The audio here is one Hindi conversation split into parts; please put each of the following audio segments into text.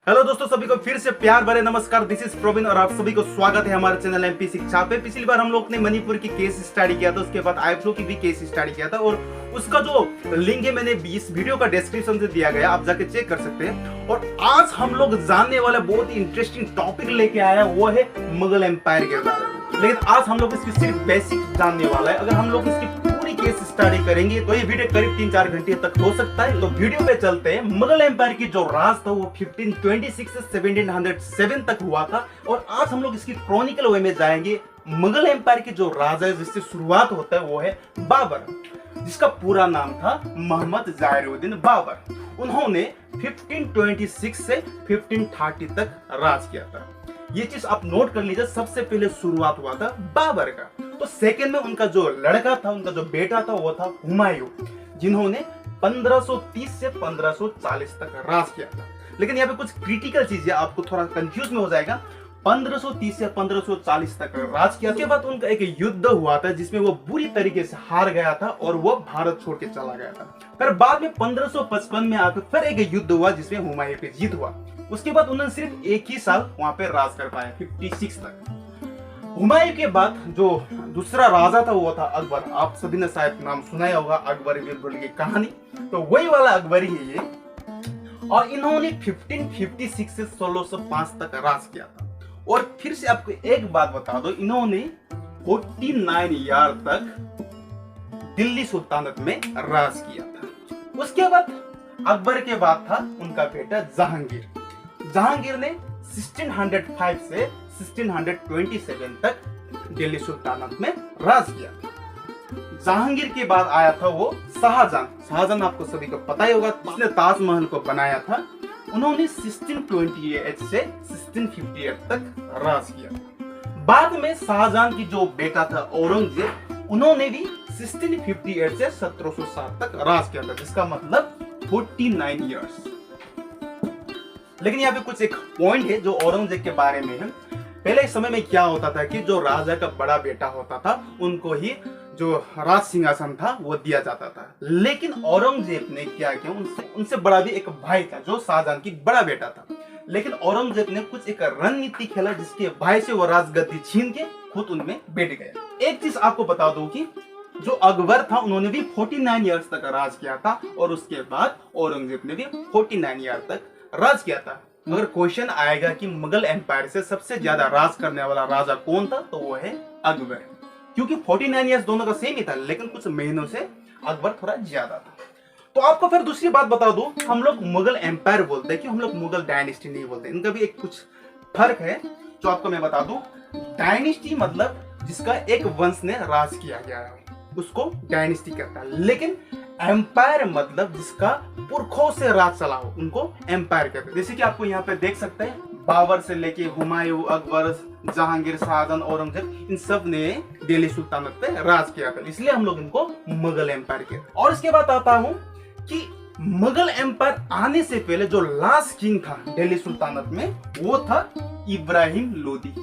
हेलो दोस्तों, सभी को फिर से प्यार भरे नमस्कार। दिस इज प्रवीण और आप सभी को स्वागत है हमारे चैनल एमपी शिक्षा पे। पिछली बार हम लोग ने मणिपुर की केस स्टडी किया था, उसके बाद आईफ्लो की भी केस स्टडी किया था और उसका जो लिंक है मैंने इस वीडियो का डिस्क्रिप्शन से दिया गया, आप जाके चेक कर सकते हैं। और आज हम लोग जानने वाला बहुत ही इंटरेस्टिंग टॉपिक लेके आया, वो है मुगल एम्पायर के बारे में। लेकिन आज हम लोग इसकी सिर्फ बेसिक जानने वाला है। अगर हम लोग इसकी पूरी केस स्टडी करेंगे तो ये वीडियो करीब 3-4 घंटे तक हो सकता है। तो वीडियो पे चलते हैं। मुगल एम्पायर की जो राज था वो 1526 से 1707 तक हुआ था। और आज हम लोग इसकी क्रॉनिकल वे में जाएंगे। मुगल एम्पायर की जो राजा है जिससे शुरुआत होता है वो है बाबर, जिसका पूरा नाम था मोहम्मद जायरुद्दीन बाबर। उन्होंने 1526 से 1530 तक राज किया था। ये चीज आप नोट कर लीजिए, सबसे पहले शुरुआत हुआ था बाबर का। तो सेकंड में उनका जो लड़का था, उनका जो बेटा था वो था हुमायूं, जिन्होंने 1530 से 1540 तक राज किया था। लेकिन यहाँ पे कुछ क्रिटिकल चीज है, आपको थोड़ा कंफ्यूज में हो जाएगा। 1530 से 1540 तक राज किया। उसके बाद उनका एक युद्ध हुआ था जिसमें वो बुरी तरीके से हार गया था और वो भारत छोड़ के चला गया था। फिर बाद में 1555 में आकर फिर एक युद्ध हुआ जिसमें हुमायूं की जीत हुआ। उसके बाद उन्होंने सिर्फ एक ही साल वहां पे राज कर पाया, 56 तक। हुमायूं के बाद जो दूसरा राजा था वो था अकबर। आप सभी ने शायद नाम सुना ही होगा, अकबर बीरबल की कहानी। तो वही वाला अकबर ही है ये। और इन्होंने 1556 से 1605 तक राज किया था। और फिर से आपको एक बात बता दो, इन्होंने 49 ईयर तक दिल्ली सुल्तानत में राज किया था। उसके बाद अकबर के बाद था उनका बेटा जहांगीर। जहांगीर ने 1605 से 1627 तक दिल्ली सुल्तानत में राज किया। जहांगीर के बाद आया था वो शाहजहां। शाहजहां आपको सभी को पता ही होगा, जिसने ताजमहल को बनाया था। उन्होंने 1628 से 1658 तक राज किया। बाद में शाहजहां की जो बेटा था औरंगजेब, उन्होंने भी 1658 से 1707 तक राज किया था, जिसका मतलब 49 इयर्स। लेकिन यहाँ पे कुछ एक पॉइंट है जो औरंगजेब के बारे में है। पहले समय में क्या होता था कि जो राजा का बड़ा बेटा होता था उनको ही जो राज सिंहासन था वो दिया जाता था। लेकिन औरंगजेब ने क्या किया, उनसे बड़ा भी एक भाई था जो शाहजहां की बड़ा बेटा था। लेकिन औरंगजेब ने कुछ एक रणनीति खेला जिसके भाई से वो राजगद्दी छीन के खुद उनमें बैठ गया। एक चीज आपको बता दूं कि जो अकबर था उन्होंने भी 49 इयर्स तक राज किया था और उसके बाद औरंगजेब ने भी 49 ईयर तक राज किया था। मगर क्वेश्चन आएगा कि मुगल एम्पायर से सबसे ज्यादा राज करने वाला राजा कौन था, तो वो है अकबर। क्योंकि 49 इयर्स दोनों का सेम ही था, लेकिन कुछ महीनों से अकबर थोड़ा ज्यादा था। तो आपको फिर दूसरी बात बता दूं, हम लोग मुगल एम्पायर बोलते हैं कि हम लोग मुगल डायनेस्टी नहीं बोलते। इनका भी एक कुछ फर्क है जो आपको मैं बता दूं। डायनेस्टी मतलब जिसका एक वंश ने राज किया गया है उसको डायनेस्टी कहता है। लेकिन एम्पायर मतलब जिसका पुरखों से राज चला हो उनको एम्पायर कहते हैं। जैसे कि आपको यहाँ पे देख सकते हैं, बाबर से लेके हुमायूं, अकबर, जहांगीर, शाहजहां, औरंगजेब, इन सब ने दिल्ली सुल्तानत पे राज किया था, इसलिए हम लोग इनको मुगल एम्पायर कहते हैं। और इसके बाद आता हूँ कि मुगल एम्पायर आने से पहले जो लास्ट किंग था दिल्ली सुल्तानत में वो था इब्राहिम लोदी,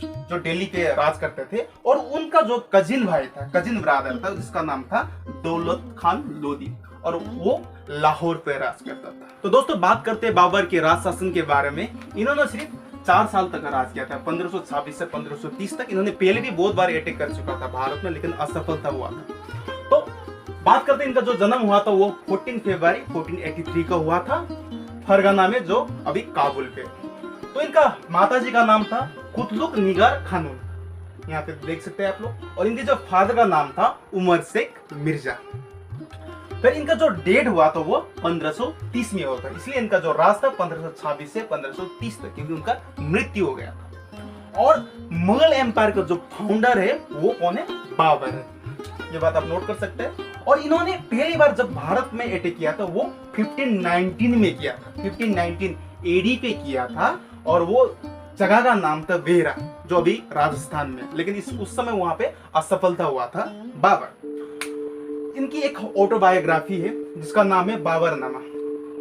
जो दिल्ली पे राज करते थे। और उनका जो कजिन भाई था, कजिन ब्रदर था, जिसका नाम था दौलत खान लोदी, और वो लाहौर पे राज करता था। तो दोस्तों बात करते हैं बाबर के राज शासन के बारे में। इन्होंने सिर्फ 4 साल तक राज किया था, 1526 से 1530 तक। इन्होंने पहले भी बहुत बार अटैक कर चुका था भारत में, लेकिन असफलता हुआ था। तो बात करते हैं इनका जो जन्म हुआ था वो 14 फरवरी 1483 का हुआ था, फरगना में, जो अभी काबुल पे। तो इनका माताजी का नाम था कुतलुक निगार खानूम, यहाँ पे देख सकते हैं आप लोग। और इनके जो फादर का नाम था उमर शेख मिर्जा। फिर इनका जो डेट हुआ था वो 1530 में हुआ था, इसलिए इनका जो राज था 1526 से 1530 तक, क्योंकि उनका मृत्यु हो गया था। और मुगल एम्पायर का जो फाउंडर है वो कौन है, बाबर है। ये बात आप नोट कर सकते हैं। और इन्होंने पहली बार जब भारत में अटैक किया था वो 1519 में किया था, 1519 एडी पे किया था। और वो जगह का नाम था वेरा, जो अभी राजस्थान में। लेकिन उस समय वहां पे असफलता हुआ था बाबर। इनकी एक ऑटोबायोग्राफी है जिसका नाम है बाबरनामा,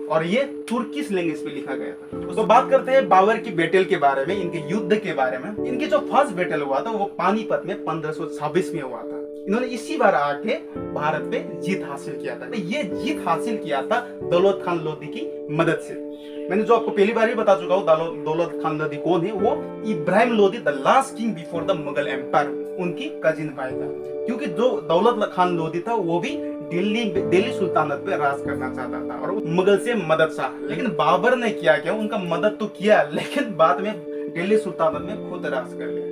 और ये तुर्किश लैंग्वेज पे लिखा गया था। तो बात करते हैं बाबर की बैटल के बारे में, इनके युद्ध के बारे में। इनके जो फर्स्ट बैटल हुआ था वो पानीपत में 1526 में हुआ था। इन्होंने इसी बार आके भारत पे जीत हासिल किया था। ये जीत हासिल किया था दौलत खान लोधी की मदद से। मैंने जो आपको पहली बार ही बता चुका हूँ दौलत खान लोधी कौन है, वो Ibrahim Lodhi the last king before the Mughal empire, उनकी कजिन भाई था। क्योंकि जो दौलत खान लोधी था वो भी दिल्ली सुल्तानत पे राज करना चाहता था और मुगल से मदद चाहा, लेकिन बाबर ने क्या उनका मदद तो किया, लेकिन बाद में दिल्ली सुल्तानत में खुद राज कर लिया।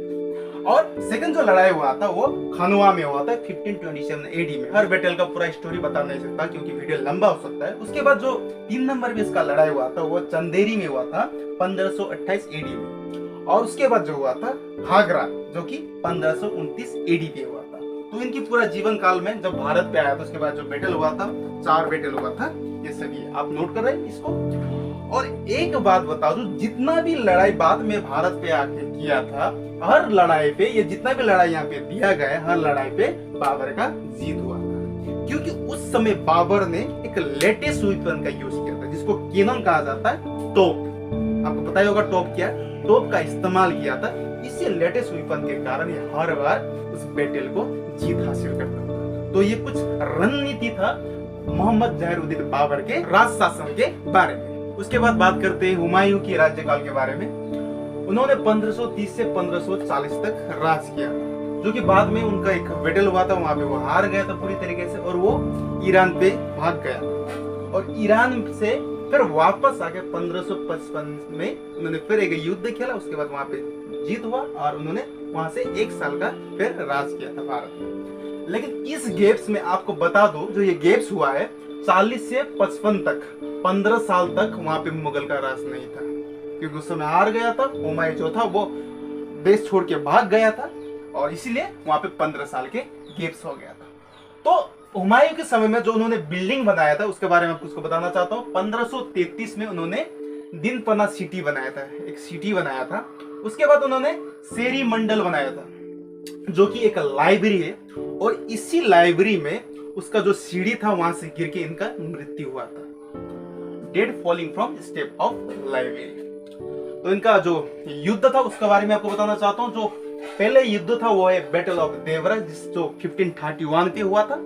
और सेकंड जो लड़ाई हुआ था वो खानुआ में हुआ था 1527 एडी में। हर बैटल का पूरा स्टोरी बता नहीं सकता क्योंकि वीडियो लंबा हो सकता है। उसके बाद जो 3 नंबर में इसका लड़ाई हुआ था वो चंदेरी में हुआ था 1528 एडी में। और उसके बाद जो हुआ था घाघरा, जो कि 1529 एडी पे हुआ था। तो इनकी पूरा जीवन काल में जब भारत पे आया था उसके बाद जो बैटल हुआ था, 4 बैटल हुआ था, ये सभी आप नोट कर रहे हैं इसको। और एक बात बता दूं, जितना भी लड़ाई बाद में भारत पे आके किया था, हर लड़ाई पे, ये जितना भी लड़ाई यहाँ पे दिया गया है, हर लड़ाई पे बाबर का जीत हुआ था। क्योंकि उस समय बाबर ने एक लेटेस्ट वेपन का यूज किया था जिसको कैनन कहा जाता है, तोप। आपको पता ही होगा टॉप क्या, टॉप का इस्तेमाल किया था। इसी लेटेस्ट वेपन के कारण ये हर बार उस बैटल को जीत हासिल करता था। तो ये कुछ रणनीति था मोहम्मद जहरुद्दीन बाबर के राज शासन के बारे में। उसके बाद बात करते हैं हुमायूं की राज्यकाल के बारे में। उन्होंने 1530 से 1540 तक राज किया, जो कि बाद में उनका एक बैटल हुआ था, वहां पे वो हार गया था पूरी तरीके से और वो ईरान पे भाग गया था। और ईरान से फिर वापस आके 1555 में उन्होंने फिर एक युद्ध खेला। उसके बाद वहां पे जीत हुआ और उन्होंने वहां से 1 साल का फिर राज किया था भारत में। लेकिन इस गेप्स में आपको बता दो, जो ये गेप्स हुआ है 40 से 55 तक, 15 साल तक वहां पे मुगल का राज नहीं था, क्योंकि उस समय हार गया था। हुमायूं जो था वो देश छोड़ के भाग गया था और इसीलिए वहां पे 15 साल के गेप्स हो गया था। तो हुमायूं के समय में जो उन्होंने बिल्डिंग बनाया था उसके बारे में आपको बताना चाहता हूँ। 1533 में उन्होंने दिनपना सिटी बनाया था, एक सिटी बनाया था। उसके बाद उन्होंने शेरी मंडल बनाया था, जो कि एक लाइब्रेरी है। और इसी लाइब्रेरी में उसका जो सीढ़ी था वहां से गिर के इनका मृत्यु हुआ था, dead falling from step of library. तो इनका जो युद्ध था उसके बारे में आपको बताना चाहता हूँ। जो पहले युद्ध था वो है बैटल ऑफ देवरा, जो 1531 पे हुआ था।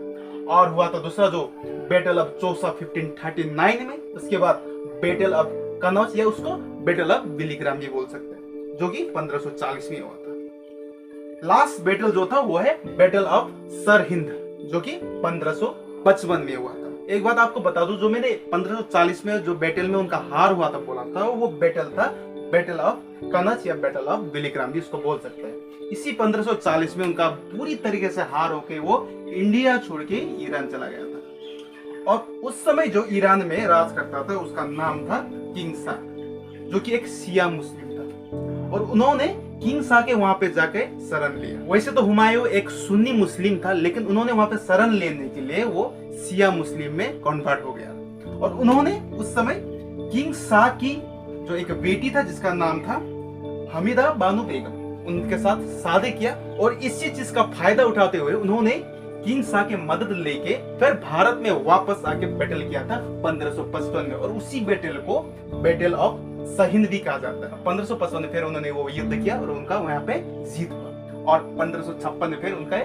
और हुआ था दूसरा जो बैटल ऑफ चौसा 1539 में। उसके बाद बैटल ऑफ कनौज, या उसको बैटल ऑफ बिलीग्राम भी बोल सकते हैं, जो कि 1540 में हुआ था। लास्ट बैटल जो था वो है बैटल ऑफ सरहिंद, जो कि 1555 में हुआ था। एक बात आपको बता दूं, जो मैंने 1540 में जो बैटल में उनका हार हुआ था बोला था, वो बैटल था बैटल ऑफ कनौज या बैटल ऑफ बिलीग्राम भी उसको बोल सकते हैं। इसी 1540 में उनका पूरी तरीके से हार होके वो इंडिया छोड़ के ईरान चला गया था। और उस समय जो ईरान में राज करता था उसका नाम था किंग शाह, जो कि एक शिया मुस्लिम था। और उन्होंने किंग शाह के वहां पे जाके शरण लिया। वैसे तो हुमायूं एक सुन्नी मुस्लिम था, लेकिन उन्होंने वहां पे शरण लेने के लिए वो शिया मुस्लिम में कन्वर्ट हो गया। और उन्होंने उस समय किंग शाह की जो एक बेटी था जिसका नाम था हमीदा बानो बेगम, उनके साथ शादी किया। और इसी चीज का फायदा उठाते हुए उन्होंने किंग शाह की मदद लेके फिर भारत में वापस आके बैटल किया था 1555 में। और उसी बैटल को बैटल ऑफ सरहिंद भी कहा जाता है। 1555 में फिर उन्होंने वो युद्ध किया और उनका वहां पे जीत हुआ। और 1556 में फिर उनका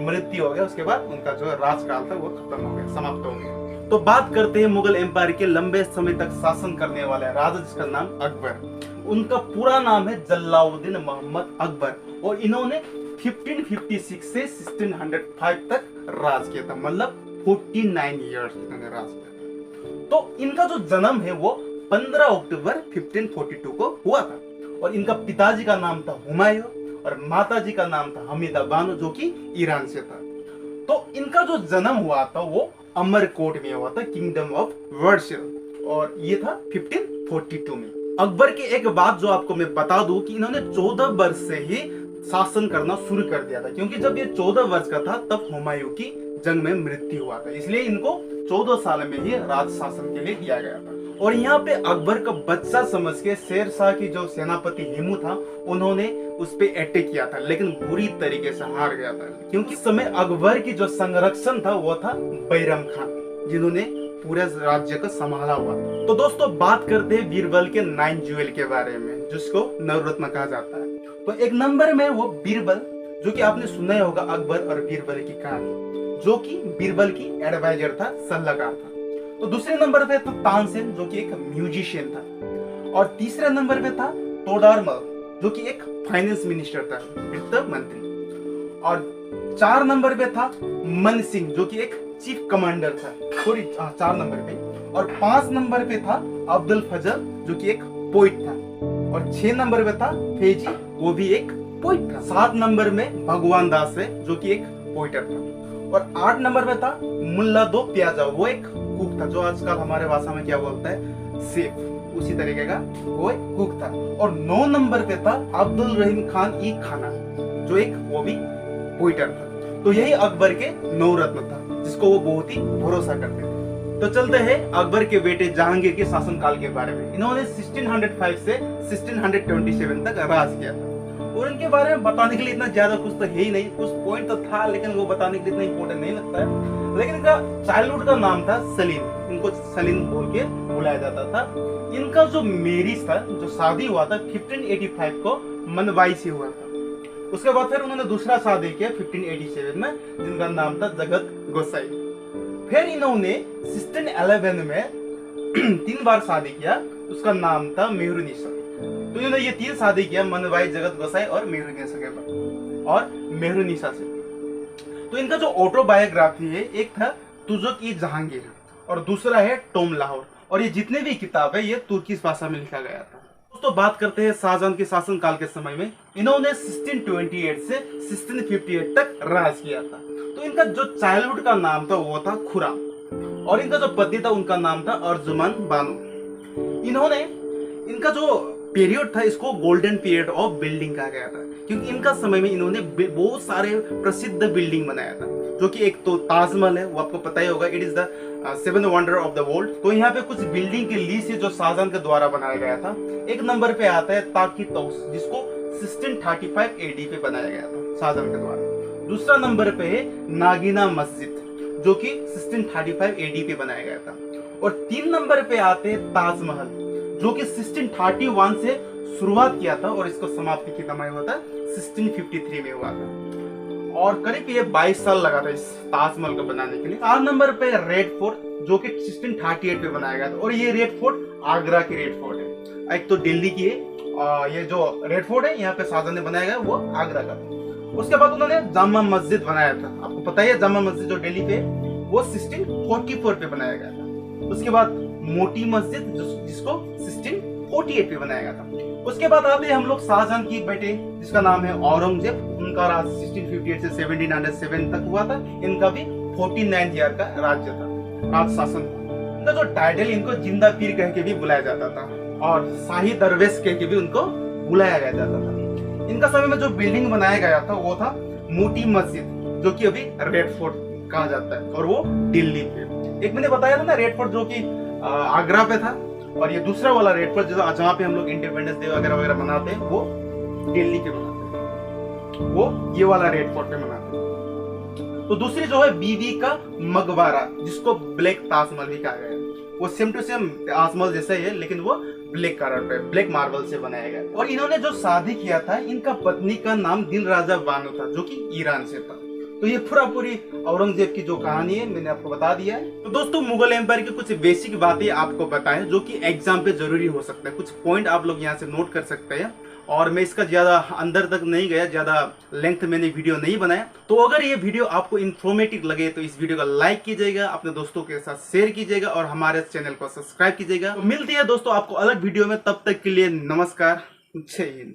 मृत्यु हो गया। उसके बाद उनका जो राजकाल था वो खत्म हो गया, समाप्त हो गया। तो बात करते हैं मुगल एम्पायर के लंबे समय तक शासन करने वाले राजा जिसका नाम अकबर। उनका पूरा नाम है जलालुद्दीन मोहम्मद अकबर। और इन्होंने 1556 से 1605 तक राज किया था, मतलब 49 इयर्स इन्होंने राज किया। तो इनका जो जन्म है वो 15 अक्टूबर 1542 को हुआ था। और इनका पिताजी का नाम था हुमायूं और माताजी का नाम था हमीदा बानो, जो कि ईरान से था। तो इनका जो जन्म हुआ था वो अमरकोट में हुआ था, किंगडम ऑफ वर्सेल, और ये था 1542 में। अकबर की एक बात जो आपको मैं बता दूं कि इन्होंने 14 वर्ष से ही शासन करना शुरू कर दिया था, क्योंकि जब ये 14 वर्ष का था तब हुमायूं की जंग में मृत्यु हुआ था। इसलिए इनको 14 साल में ही राज शासन के लिए दिया गया था। और यहाँ पे अकबर का बच्चा समझ के शेर शाह की जो सेनापति हेमू था उन्होंने उस पे अटैक किया था, लेकिन बुरी तरीके से हार गया था। क्योंकि इस समय अकबर की जो संरक्षण था वो था बैरम खान, जिन्होंने पूरे राज्य को संभाला हुआ। तो दोस्तों बात करते हैं बीरबल के 9 ज्वेल के बारे में, जिसको नवरत्न कहा जाता है। तो एक नंबर में वो बीरबल, जो कि आपने सुना ही होगा अकबर और बीरबल की कहानी, जो कि बीरबल की एडवाइजर था, सलाहकार था। तो दूसरे नंबर पे था तानसेन, जो कि एक म्यूजिशियन था। और तीसरे नंबर पे था तोडारमल, जो कि एक फाइनेंस मिनिस्टर था, वित्त मंत्री। और 4 नंबर पे था मन सिंह, जो कि एक चीफ कमांडर था, सॉरी 4 नंबर पे। और 5 नंबर पे था अब्दुल फजल, जो कि एक पोइट था। और 6 नंबर पे था फेजी, वो भी एक पोइट था। 7 नंबर में भगवान दास है, जो कि एक पोइटर था। और 8 नंबर पे था मुल्ला दो प्याजा, वो एक कुक था, जो आजकल हमारे भाषा में क्या बोलता है, सेफ, उसी तरीके का वो एक कुक था। और 9 नंबर पे था अब्दुल रहीम खान ई खाना, जो एक वो भी पोइटर था। तो यही अकबर के 9 रत्न था, जिसको वो बहुत ही भरोसा करते थे। तो चलते हैं अकबर के बेटे जहांगीर के शासनकाल के बारे में। इन्होंने 1605 से 1627 तक राज किया था। और इनके बारे में बताने के लिए इतना ज्यादा कुछ तो है ही नहीं, कुछ पॉइंट तो था, लेकिन वो बताने के लिए इतना इंपॉर्टेंट नहीं लगता है। लेकिन इनका चाइल्डहुड का नाम था सलीम, इनको सलीम बोल के बुलाया जाता था। इनका जो मैरिज था, जो शादी हुआ था 1585 को मनवाई से हुआ था। उसके बाद फिर उन्होंने दूसरा शादी किया 1587 में, जिनका नाम था जगत गोसाई। फिर इन्होंने 1611 में 3 बार शादी किया, उसका नाम था मेहरुनिसा। तो इन्होंने ये 3 शादी किया, मनवाई, जगत गोसाई और मेहरुनिसा के बाद, और मेहरुनिसा से। तो इनका जो ऑटोबायोग्राफी है, एक था तुजुक-ई-जहांगीर और दूसरा है टॉम लाहौर। और ये जितने भी किताब है, ये तुर्की भाषा में लिखा गया था। दोस्तों बात करते हैं शाहजहां के शासनकाल के समय में। इन्होंने 1628 से 1658 तक राज किया था। तो इनका जो चाइल्डहुड का नाम था वो था खुराम, और इनका जो पति था उनका नाम था अर्जुमान बानो। इन्होंने इनका जो पीरियड था, इसको गोल्डन पीरियड ऑफ बिल्डिंग कहा गया था, क्योंकि इनका समय में इन्होंने बहुत सारे प्रसिद्ध बिल्डिंग बनाया था। जो कि एक तो ताजमहल है, वो आपको पता ही होगा, it is the 7th wonder of the world. तो यहाँ पे कुछ बिल्डिंग की लिस्ट है जो शाहजहां के द्वारा बनाया गया था। एक नंबर पे आता है ताकी तौस, जिसको 1635 AD पे बनाया गया था शाहजहां के द्वारा। दूसरा नंबर पे है नागिना मस्जिद, जो कि 1635 AD पे बनाया गया था। और 3 नंबर पे आते हैं ताजमहल, जो कि 1631 से शुरुआत किया था और इसको समाप्ति की समय हुआ था 1653 में हुआ था। और करीब ये 22 साल लगा था इस ताजमहल को बनाने के लिए। 4 नंबर पे रेड फोर्ट, जो कि 1638 में बनाया गया था। और ये रेड फोर्ट आगरा की रेड फोर्ट है, एक तो दिल्ली की है, और ये जो रेड फोर्ट है यहाँ पे शाहजहां ने बनाया गया वो आगरा का था। उसके बाद उन्होंने जामा मस्जिद बनाया था, आपको पता है जामा मस्जिद जो दिल्ली पे, वो 1644 पे बनाया गया था। उसके बाद मोटी मस्जिद, जिसको 1648 पे बनाया गया था। उसके बाद आते हैं हम लोग शाहजहां की बेटे, जिसका नाम है औरंगजेब। उनका राज 1658 से 1707 तक हुआ था। इनका भी 49 ईयर का राज्य था, राज शासन था। इनका जो टाइटल, इनको जिंदा पीर कह के भी बुलाया जाता था, और शाही दरवेश कह के भी उनको बुलाया गया जाता था। इनका समय में जो बिल्डिंग बनाया गया था वो था मोटी मस्जिद, जो कि अभी रेड फोर्ट कहा जाता है, और वो दिल्ली पे। एक मैंने बताया था ना रेड फोर्ट, जो कि आगरा पे था, और ये दूसरा वाला रेड फोर्ट जहाँ पे हम लोग इंडिपेंडेंस डे वगैरह वगैरह मनाते हैं, वो दिल्ली पे मनाते हैं, वो ये वाला रेड फोर्ट पे मनाते हैं। तो दूसरी जो है बीबी का मकबरा, जिसको ब्लैक ताजमहल भी कहा गया है, वो सेम टू सेम ताजमहल जैसा ही है, लेकिन वो ब्लैक कलर पे, ब्लैक मार्बल से बनाया गया। और इन्होंने जो शादी किया था, इनका पत्नी का नाम दिल राजा बानो था, जो कि ईरान से था। तो ये पूरी औरंगजेब की जो कहानी है मैंने आपको बता दिया है। तो दोस्तों मुगल एम्पायर की कुछ बेसिक बातें आपको बताएं, जो कि एग्जाम पे जरूरी हो सकता है। कुछ पॉइंट आप लोग यहाँ से नोट कर सकते हैं। और मैं इसका ज्यादा अंदर तक नहीं गया, ज्यादा लेंथ मैंने वीडियो नहीं बनाया। तो अगर ये वीडियो आपको इन्फॉर्मेटिव लगे तो इस वीडियो को लाइक कीजिएगा, अपने दोस्तों के साथ शेयर कीजिएगा, और हमारे चैनल को सब्सक्राइब कीजिएगा। तो मिलती है दोस्तों आपको अलग वीडियो में, तब तक के लिए नमस्कार, जय हिंद।